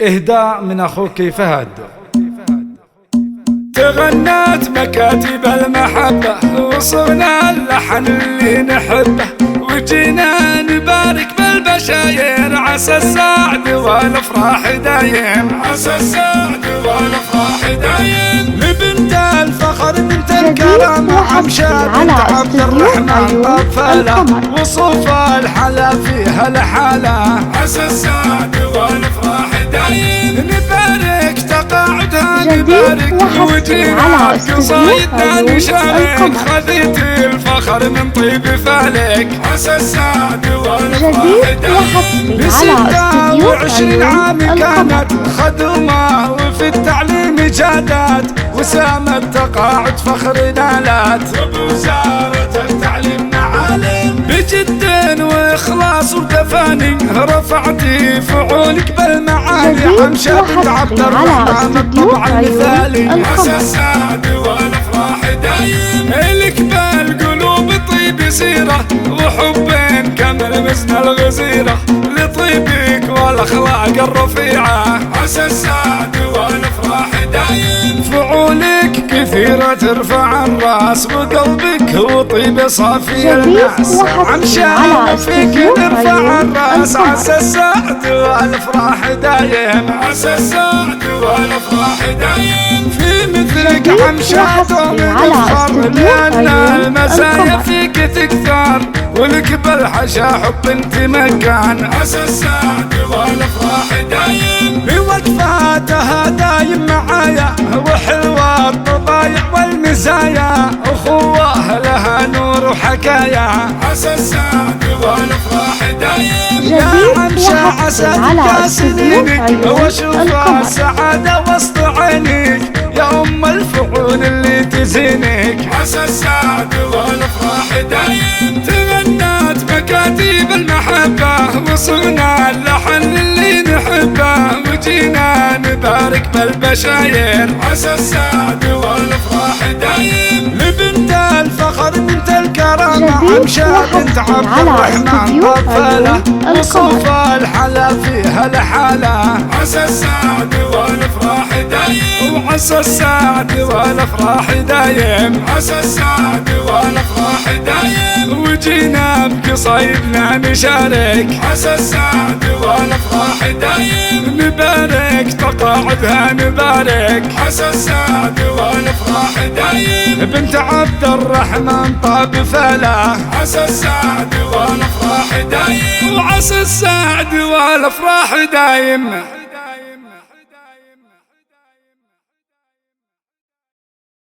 إهداء من أخوك فهد. تغنت مكاتب المحبة وصرنا اللحن اللي نحبه، وجينا نبارك بالبشاير عسى السعد والافراح دايم، عسى السعد والافراح دايم. لبنت الفخر بنت الكرامة عمشة بنت عبد الرحمن طفلة، وصوف الحلا فيها الحالة، عسى السعد والافراح دايم. نبارك تقاعدها نبارك وجينا قصايدنا نشارك، خذيت الفخر من طيب فالك، عسى السعد والافراح دايم. ب26 عام كانت خدومة وفي التعليم جادت، وسامت تقاعد فخر نالت، وبوزارة التعليم نعالم. بجد واخلاص وتفاني رفعتي فعولك بالمعالي، عمشة بنت عبد الرحمن الطبع المثالي، عسى السعد والافراح دايم. لك بالقلوب طيب سيرة وحب كمل مزن الغزيرة، لطيبك والاخلاق الرفيعة، عسى السعد والافراح دايم. فعولك كثيرة ترفع الراس وقلبك وطيب صافي الناس، عمشة فيك نرفع الراس، عسى السعد والافراح دايم، عسى السعد والافراح دايم. في مثلك عمشة نفخر لأن المزايا فيك تكثر، ولك بالحشا حب انت مكان، عسى السعد والافراح دايم. بوقفاتها دايم معايا وحلوة الطبايع والمزايا، اخوة لها نور وحكايا، عسى السعد والافراح دايم. يا عمشة عسى تبقى سنينك واشوف السعادة وسط عينيك، يا ام الفعول اللي تزينك، عسى السعد والافراح دايم. تغنت مكاتب المحبة وصرنا اللحن اللي نحبه، وجينا نبارك بالبشاير، عسى السعد والافراح دايم. لبنت الفخر بنت الكرامة عمشة بنت عبد الرحمن طفلة، وصوف الحلا فيها الحالة، عسى السعد والافراح دايم، وعسى السعد والافراح دايم، عسى السعد والافراح دايم. وجينا بقصايدنا نشارك، عسى السعد والافراح دايم. نبارك تقاعدها نبارك، عسى السعد والافراح دايم. بنت عبد الرحمن طاب فلا، عسى السعد والافراح دايم، وعسى السعد والافراح دايم.